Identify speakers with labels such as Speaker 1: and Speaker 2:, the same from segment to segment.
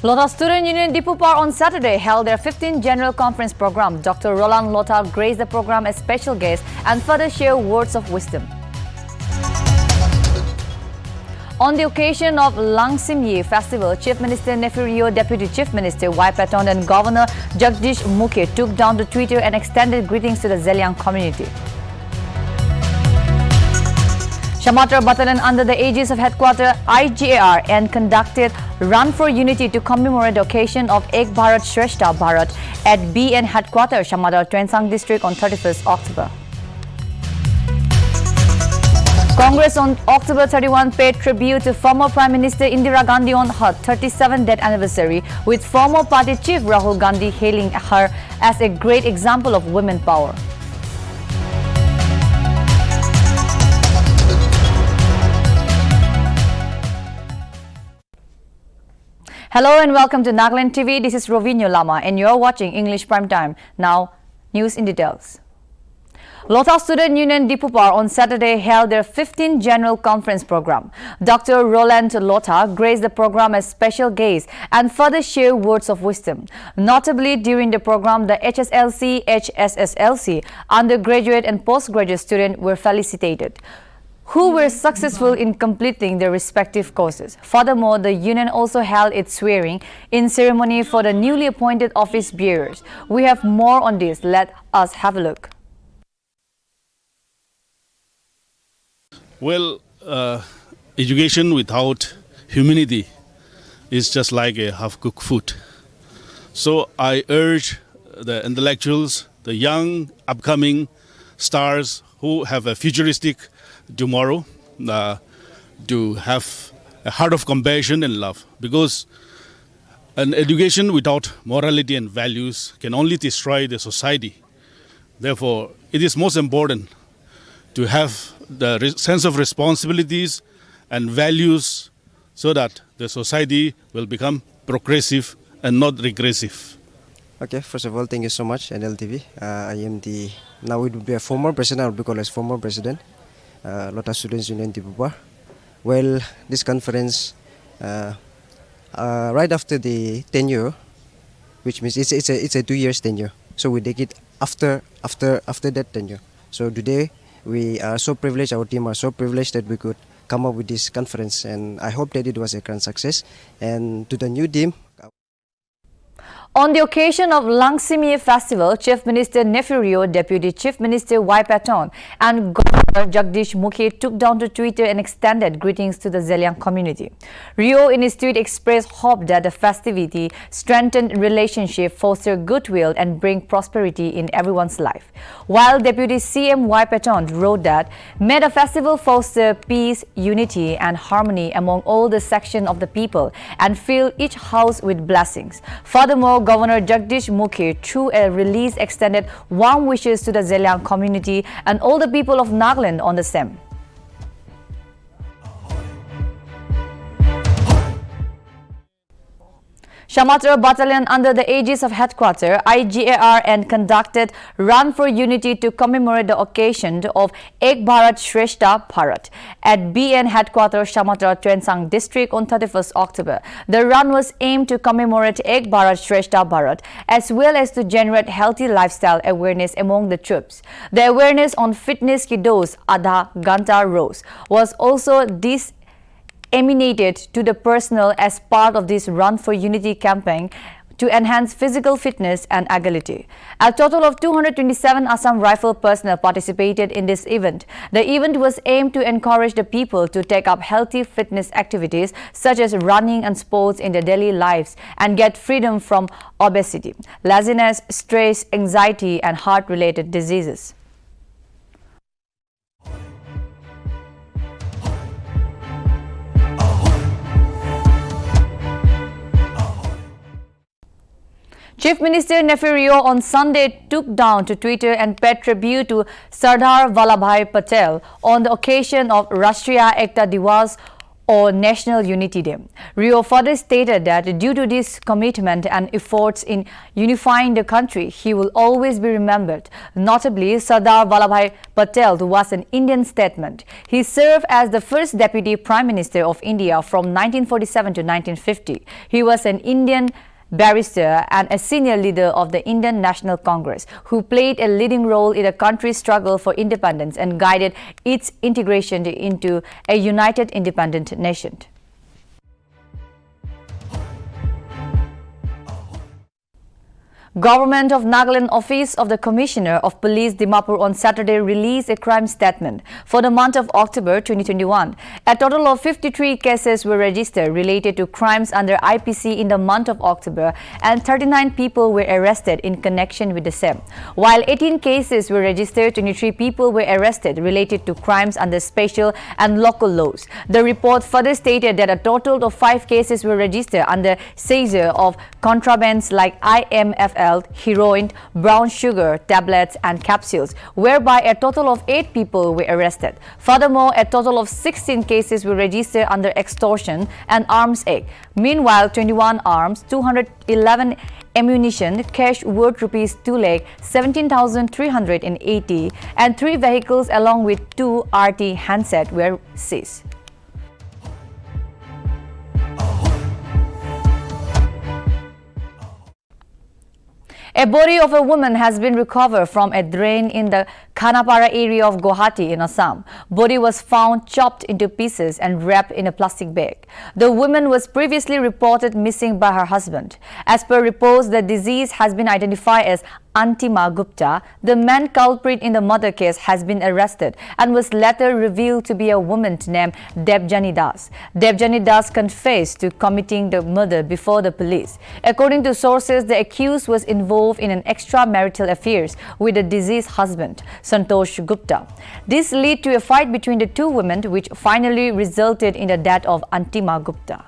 Speaker 1: LOTHA Student Union DIPHUPAR on Saturday held their 15th General Conference program. Dr. Roland LOTHA graced the program as special guest and further shared words of wisdom. On the occasion of LANGSIMNYI Festival, Chief Minister Nefirio, Deputy Chief Minister Y. Paton and Governor Jagdish Mukhe took down to Twitter and extended greetings to the Zeliang community. Shamatra Battalion under the aegis of Headquarter IGAR and conducted Run for Unity to commemorate the occasion of Ek Bharat SHRESTHA Bharat at BN Headquarter, Shamatra Twensang District on 31st October. Congress on October 31 paid tribute to former Prime Minister Indira Gandhi on her 37th death anniversary, with former party chief Rahul Gandhi hailing her as a great example of women power. Hello and welcome to Nagaland TV. This is Rovinho Lama and you're watching English Prime Time. Now, news in details. LOTHA Student Union DIPHUPAR on Saturday held their 15th General Conference program. Dr. Roland LOTHA graced the program as special guest and further shared words of wisdom. Notably, during the program, the HSLC, HSSLC, undergraduate and postgraduate students were felicitated, who were successful in completing their respective courses. Furthermore, the union also held its swearing-in ceremony for the newly appointed office bearers. We have more on this. Let us have a look.
Speaker 2: Well, education without humanity is just like a half-cooked food. So I urge the intellectuals, the young upcoming stars who have a futuristic tomorrow to have a heart of compassion and love, because an education without morality and values can only destroy the society. Therefore, it is most important to have the sense of responsibilities and values so that the society will become progressive and not regressive.
Speaker 3: Okay, first of all, thank you so much, Nltv. I am now it would be a former president, I would be called as former president, LOTHA Students Union DIPHUPAR. Well, this conference, right after the tenure, which means it's a 2 years tenure, so we take it after that tenure. So today we are so privileged, our team are so privileged that we could come up with this conference, and I hope that it was a grand success. And to the new team.
Speaker 1: On the occasion of LANGSIMNYI Festival, Chief Minister Nefirio, Deputy Chief Minister Y. Paton and Governor Jagdish Mukhe took down to Twitter and extended greetings to the Zeliang community. Rio in his tweet expressed hope that the festivity strengthen relationship, foster goodwill and bring prosperity in everyone's life. While Deputy CM Y. Paton wrote that, may the festival foster peace, unity and harmony among all the sections of the people and fill each house with blessings. Furthermore, Governor Jagdish Mukhe, through a release, extended warm wishes to the Zeliang community and all the people of Nagaland on the same. Shamatra Battalion under the aegis of Headquarter IGAR and conducted Run for Unity to commemorate the occasion of Ek Bharat SHRESTHA Bharat at BN Headquarter Shamatra Twensang District on 31st October. The run was aimed to commemorate Ek Bharat SHRESTHA Bharat as well as to generate healthy lifestyle awareness among the troops. The awareness on fitness ki dose Adha Ganta Rose was also emanated to the personnel as part of this Run for Unity campaign to enhance physical fitness and agility. A total of 227 Assam Rifle personnel participated in this event. The event was aimed to encourage the people to take up healthy fitness activities such as running and sports in their daily lives and get freedom from obesity, laziness, stress, anxiety and heart-related diseases. Chief Minister Nefirio on Sunday took down to Twitter and paid tribute to Sardar Vallabhbhai Patel on the occasion of Rashtriya Ekta Diwas or National Unity Day. Rio further stated that due to this commitment and efforts in unifying the country, he will always be remembered. Notably, Sardar Vallabhbhai Patel was an Indian statesman. He served as the first Deputy Prime Minister of India from 1947 to 1950. He was an Indian barrister and a senior leader of the Indian National Congress, who played a leading role in the country's struggle for independence and guided its integration into a united independent nation. Government of Nagaland Office of the Commissioner of Police Dimapur on Saturday released a crime statement for the month of October 2021. A total of 53 cases were registered related to crimes under IPC in the month of October, and 39 people were arrested in connection with the same. While 18 cases were registered, 23 people were arrested related to crimes under special and local laws. The report further stated that a total of 5 cases were registered under SEIZURE of contrabands like IMFL, heroin, brown sugar, tablets and capsules, whereby a total of 8 people were arrested. Furthermore, a total of 16 cases were registered under extortion and arms act. Meanwhile, 21 arms, 211 ammunition, cash worth ₹2,17,380 and 3 vehicles along with 2 RT handsets were seized. A body of a woman has been recovered from a drain in the Khanapara area of Guwahati in Assam. Body was found chopped into pieces and wrapped in a plastic bag. The woman was previously reported missing by her husband. As per reports, the deceased has been identified as Antima Gupta. The man culprit in the murder case has been arrested and was later revealed to be a woman named DEBJANI Das. DEBJANI Das confessed to committing the murder before the police. According to sources, the accused was involved in an extramarital affairs with the deceased husband, Santosh Gupta. This led to a fight between the two women, which finally resulted in the death of Antima Gupta.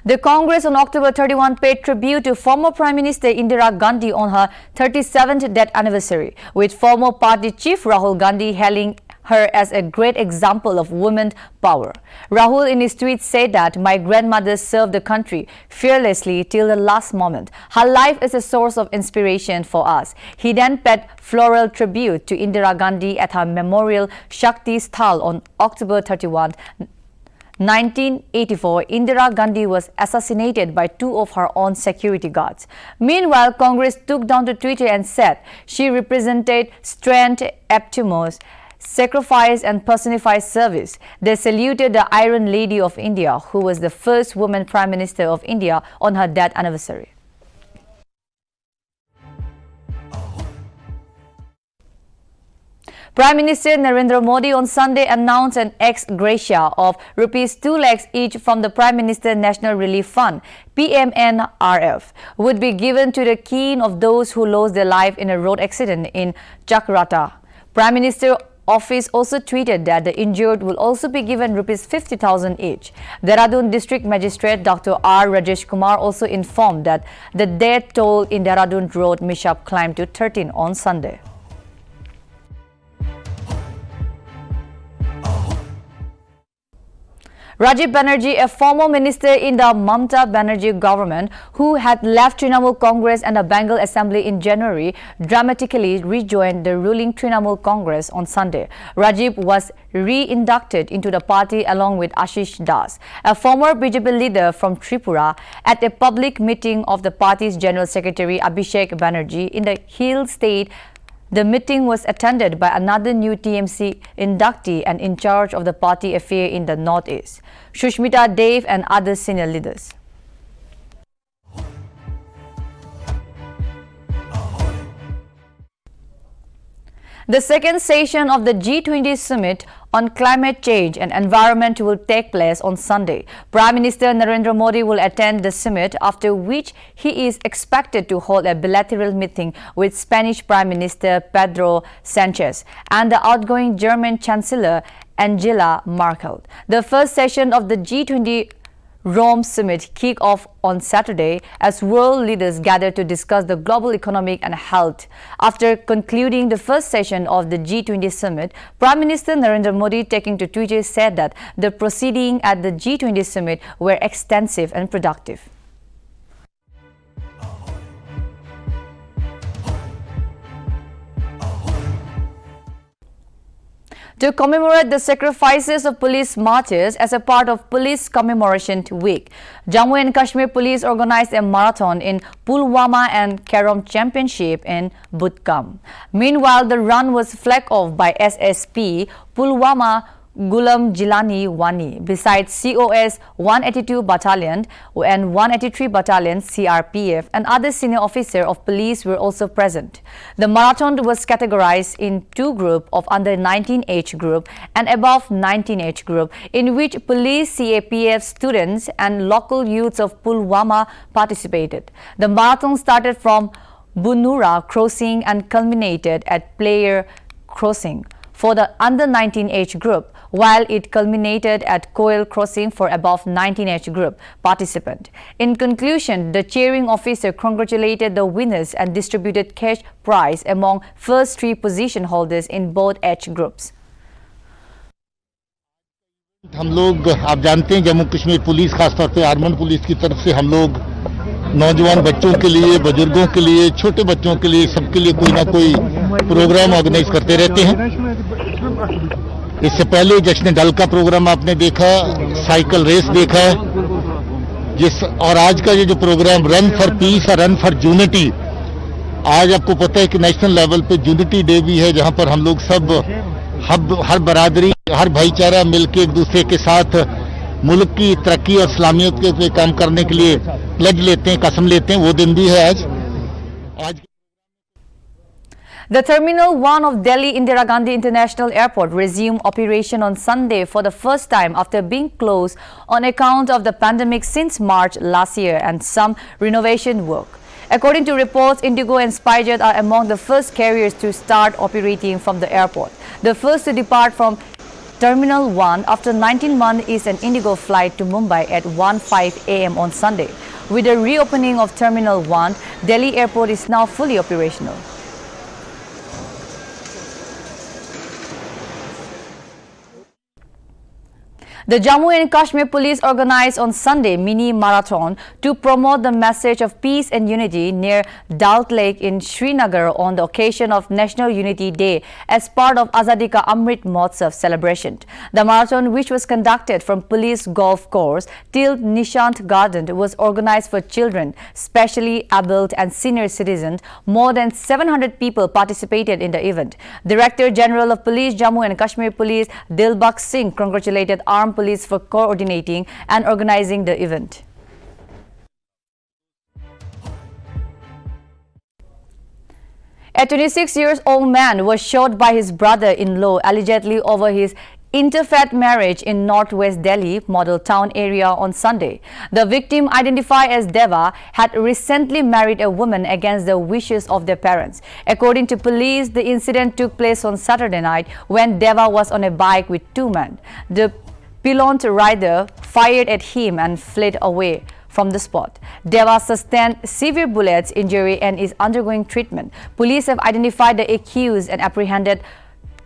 Speaker 1: The Congress on October 31 paid tribute to former Prime Minister Indira Gandhi on her 37th death anniversary, with former party chief Rahul Gandhi hailing her as a great example of women power. Rahul in his tweet said that my grandmother served the country fearlessly till the last moment. Her life is a source of inspiration for us. He then paid floral tribute to Indira Gandhi at her memorial Shakti Sthal on October 31. 1984, Indira Gandhi was assassinated by 2 of her own security guards. Meanwhile, Congress took down to Twitter and said she represented strength, optimism, sacrifice and personified service. They saluted the Iron Lady of India, who was the first woman Prime Minister of India on her death anniversary. Prime Minister Narendra Modi on Sunday announced an ex gratia of ₹2 lakhs each from the Prime Minister National Relief Fund (PMNRF) would be given to the kin of those who lost their life in a road accident in Chakrata. Prime Minister Office also tweeted that the injured will also be given ₹50,000 each. Dehradun District Magistrate Dr. R. Rajesh Kumar also informed that the death toll in Dehradun road mishap climbed to 13 on Sunday. Rajiv Banerjee, a former minister in the Mamata Banerjee government who had left Trinamool Congress and the Bengal Assembly in January, dramatically rejoined the ruling Trinamool Congress on Sunday. Rajiv was re-inducted into the party along with Ashish Das, a former BJP leader from Tripura, at a public meeting of the party's General Secretary Abhishek Banerjee in the Hill State. The meeting was attended by another new TMC inductee and in charge of the party affair in the Northeast, Shushmita Dev and other senior leaders. The second session of the G20 summit on climate change and environment will take place on Sunday. Prime Minister Narendra Modi will attend the summit, after which he is expected to hold a bilateral meeting with Spanish Prime Minister Pedro Sanchez and the outgoing German Chancellor Angela Merkel. The first session of the G20 Rome summit kick off on Saturday as world leaders gather to discuss the global economic and health. After concluding the first session of the G20 summit, Prime Minister Narendra Modi, taking to Twitter, said that the proceedings at the G20 summit were extensive and productive. To commemorate the sacrifices of police martyrs as a part of Police Commemoration Week, Jammu and Kashmir Police organized a marathon in Pulwama and Carom Championship in Budgam. Meanwhile, the run was flagged off by SSP Pulwama Gulam Jilani Wani, besides COS 182 Battalion and 183 Battalion CRPF and other senior officers of police were also present. The marathon was categorized in two groups of under 19 age group and above 19 age group, in which police, CAPF students and local youths of Pulwama participated. The marathon started from Bunura Crossing and culminated at Player Crossing for the under 19 age group, while it culminated at Coil Crossing for above 19 age group participant. In conclusion, the cheering officer congratulated the winners and distributed cash prize among first three position holders in both age groups.
Speaker 4: हम लोग आप जानते हैं Jammu Kashmir police खासतौर पे armed police की तरफ से हम लोग नौजवान बच्चों के लिए, बुजुर्गों के लिए, छोटे बच्चों के लिए, सबके लिए कोई ना कोई प्रोग्राम ऑर्गेनाइज करते रहते हैं। इससे पहले जश्न दल का प्रोग्राम आपने देखा, साइकिल रेस देखा, और आज का ये जो प्रोग्राम रन फॉर पीस और रन फॉर यूनिटी, आज आपको पता है कि नेशनल लेवल पे यूनिटी डे भी है, जहां पर हम लोग सब हर बरादरी, हर भाईचारा मिलकर एक दूसरे के साथ मुल्क की तरक्की और सलामियत के पे काम करने के लिए प्लेज लेते हैं, कसम लेते हैं। वो दिन भी है आज।
Speaker 1: The Terminal 1 of Delhi Indira Gandhi International Airport resumed operation on Sunday for the first time after being closed on account of the pandemic since March last year and some renovation work. According to reports, Indigo and SpiceJet are among the first carriers to start operating from the airport. The first to depart from Terminal 1 after 19 months is an Indigo flight to Mumbai at 1:05 a.m. on Sunday. With the reopening of Terminal 1, Delhi Airport is now fully operational. The Jammu and Kashmir Police organized on Sunday mini marathon to promote the message of peace and unity near Dal Lake in Srinagar on the occasion of National Unity Day as part of Azadi Ka Amrit Mahotsav celebration. The marathon, which was conducted from Police Golf Course till Nishant Garden, was organized for children, specially adult and senior citizens. More than 700 people participated in the event. Director General of Police Jammu and Kashmir Police Dilbagh Singh congratulated armed police for coordinating and organizing the event. A 26-year-old man was shot by his brother-in-law allegedly over his interfaith marriage in northwest Delhi model town area on Sunday. The victim, identified as Deva, had recently married a woman against the wishes of their parents. According to police, the incident took place on Saturday night when Deva was on a bike with two men. The Pilont rider fired at him and fled away from the spot. Deva sustained severe bullets injury and is undergoing treatment. Police have identified the accused and apprehended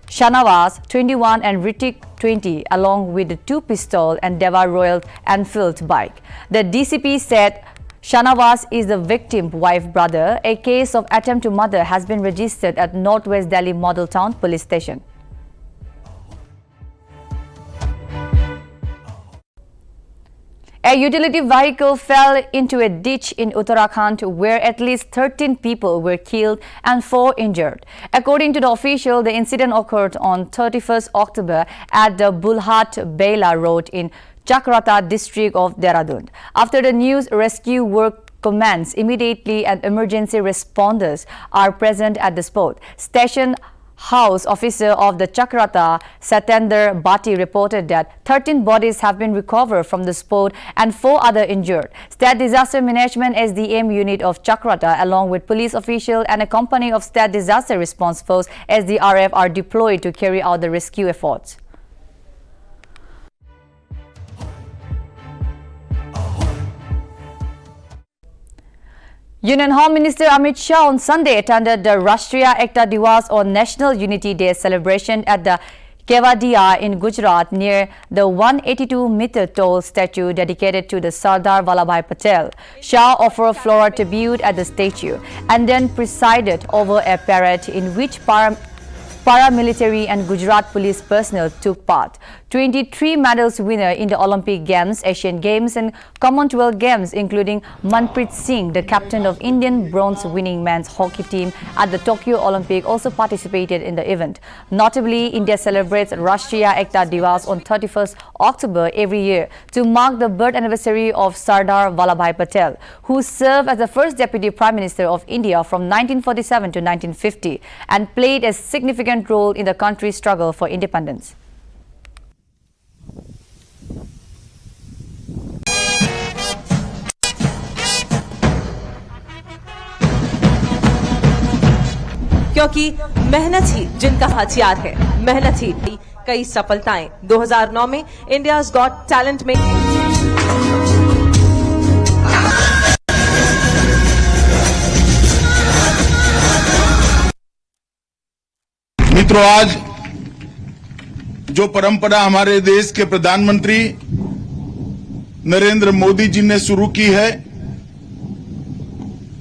Speaker 1: Shanawaz, 21, and Ritik, 20, along with the two pistols and Deva Royal Enfield bike. The DCP said Shanawaz is the victim's wife brother. A case of attempt to murder has been registered at Northwest Delhi Model Town Police Station. A utility vehicle fell into a ditch in Uttarakhand where at least 13 people were killed and 4 injured. According to the official, the incident occurred on 31st October at the BULHAD-BAILA road in Chakrata district of Dehradun. After the news, rescue work commenced immediately and emergency responders are present at the spot. Station House officer of the Chakrata, Satender Bhatti, reported that 13 bodies have been recovered from the spot and 4 other injured. State Disaster Management SDM unit of Chakrata, along with police officials and a company of State Disaster Response Force SDRF, are deployed to carry out the rescue efforts. Union Home Minister Amit Shah on Sunday attended the Rashtriya Ekta Diwas or National Unity Day celebration at the Kevadia in Gujarat near the 182-meter tall statue dedicated to the Sardar Vallabhbhai Patel. Shah offered a floral tribute at the statue and then presided over a parade in which paramilitary and Gujarat police personnel took part. 23 medals winner in the Olympic Games, Asian Games and Commonwealth Games, including Manpreet Singh, the captain of Indian bronze-winning men's hockey team at the Tokyo Olympic, also participated in the event. Notably, India celebrates Rashtriya Ekta Diwas on 31st October every year to mark the birth anniversary of Sardar Vallabhbhai Patel, who served as the first Deputy Prime Minister of India from 1947 to 1950 and played a significant role in the country's struggle for independence.
Speaker 5: क्योंकि मेहनत ही जिनका हथियार है, मेहनत ही कई सफलताएं 2009 में India's got talent में।
Speaker 6: मित्रों, आज जो परंपरा हमारे देश के प्रधानमंत्री नरेंद्र मोदी जी ने शुरू की है,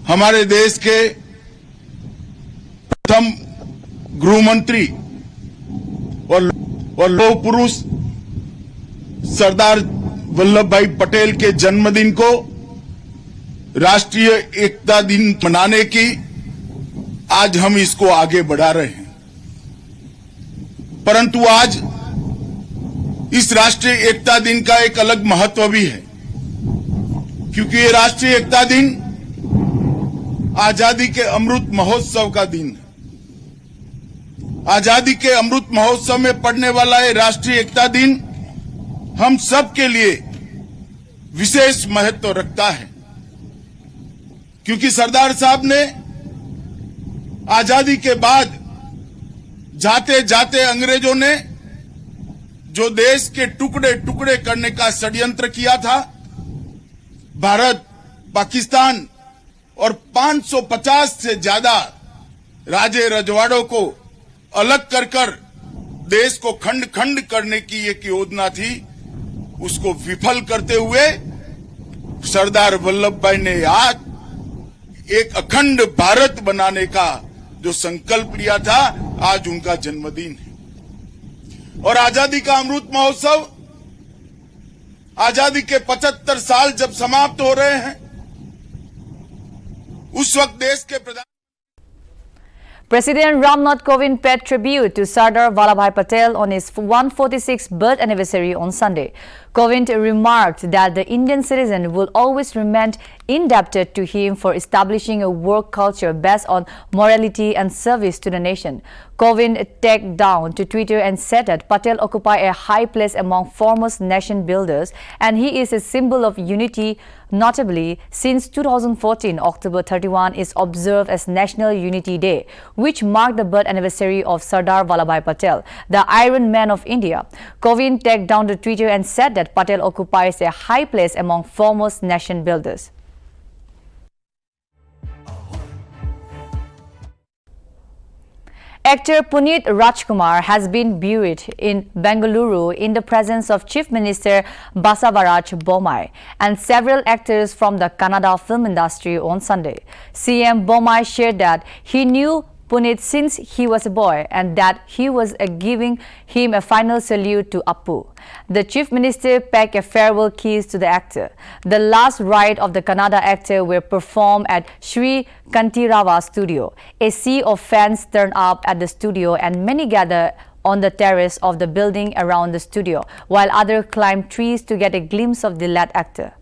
Speaker 6: हमारे देश के प्रथम गृह मंत्री और लौह पुरुष सरदार वल्लभ भाई पटेल के जन्मदिन को राष्ट्रीय एकता दिन मनाने की आज हम इसको आगे बढ़ा रहे हैं। परंतु आज इस राष्ट्रीय एकता दिन का एक अलग महत्व भी है, क्योंकि ये राष्ट्रीय एकता दिन आजादी के अमृत महोत्सव का दिन है। आजादी के अमृत महोत्सव में पड़ने वाला ये राष्ट्रीय एकता दिन हम सब के लिए विशेष महत्व रखता है, क्योंकि सरदार साहब ने आजादी के बाद जाते जाते अंग्रेजों ने जो देश के टुकड़े टुकड़े करने का षड्यंत्र किया था, भारत, पाकिस्तान और 550 से ज्यादा राजे रजवाड़ों को अलग कर देश को खंड खंड करने की एक योजना थी, उसको विफल करते हुए सरदार वल्लभ भाई ने आज एक अखंड भारत बनाने का जो संकल्प लिया था, आज उनका जन्मदिन है। और आजादी का अमृत महोत्सव, आजादी के 75 साल जब समाप्त हो रहे हैं, उस वक्त देश के प्रधान
Speaker 1: President Ramnath Kovind paid tribute to Sardar Vallabhbhai Patel on his 146th birth anniversary on Sunday. Kovind remarked that the Indian citizen will always remain indebted to him for establishing a work culture based on morality and service to the nation. Kovind tagged down to Twitter and said that Patel occupy a high place among foremost nation builders and he is a symbol of unity. Notably, since 2014, October 31 is observed as National Unity Day, which marked the birth anniversary of Sardar Vallabhbhai Patel, the Iron Man of India. Kovind tagged down to Twitter and said that Patel occupies a high place among foremost nation builders. Actor Puneet Rajkumar has been buried in Bengaluru in the presence of Chief Minister Basavaraj Bommai and several actors from the Kannada film industry on Sunday. CM Bommai shared that he knew Puneet since he was a boy and that he was giving him a final salute to Appu. The Chief Minister paid a farewell kiss to the actor. The last rite of the Kannada actor were performed at Sri Kantirava studio. A sea of fans turned up at the studio and many gathered on the terrace of the building around the studio, while others climbed trees to get a glimpse of the late actor.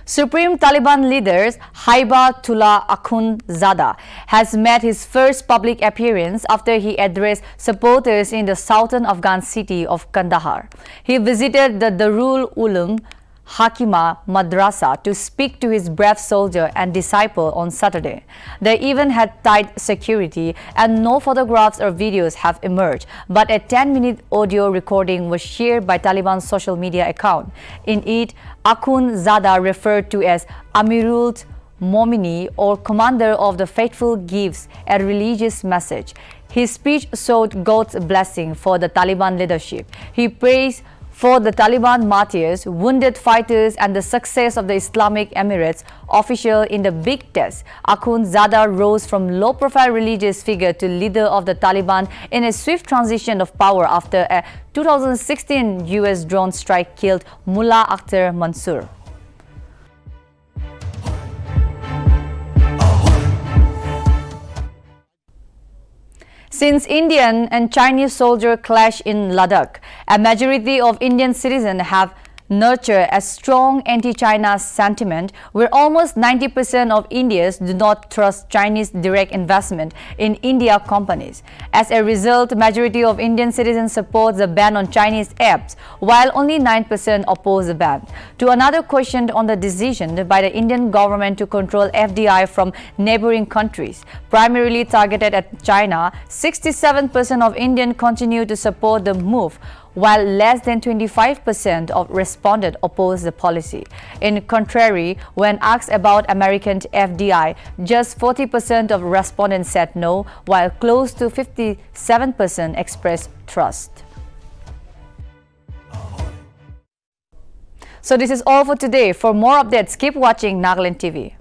Speaker 1: Supreme Taliban leader Haibatullah Akhundzada has made his first public appearance after he addressed supporters in the southern Afghan city of Kandahar. He visited the Darul Uloom Hakima Madrasa to speak to his brave soldier and disciple on Saturday. They even had tight security and no photographs or videos have emerged, but a 10-minute audio recording was shared by Taliban's social media account. In it, Akhund Zada, referred to as Amirul Momini or Commander of the Faithful, gives a religious message. His speech sought God's blessing for the Taliban leadership. He praised for the Taliban martyrs, wounded fighters and the success of the Islamic Emirates official in the big test. Akhund Zada rose from low-profile religious figure to leader of the Taliban in a swift transition of power after a 2016 US drone strike killed Mullah Akhtar Mansoor. Since Indian and Chinese soldiers clash in Ladakh, a majority of Indian citizens have nurtured a strong anti-China sentiment, where almost 90% of Indians do not trust Chinese direct investment in India companies. As a result, majority of Indian citizens support the ban on Chinese apps, while only 9% oppose the ban. To another question on the decision by the Indian government to control FDI from neighboring countries, primarily targeted at China, 67% of Indians continue to support the move, while less than 25% of respondents oppose the policy. In contrary, when asked about American FDI, just 40% of respondents said no, while close to 57% expressed trust. So this is all for today. For more updates, keep watching Nagaland TV.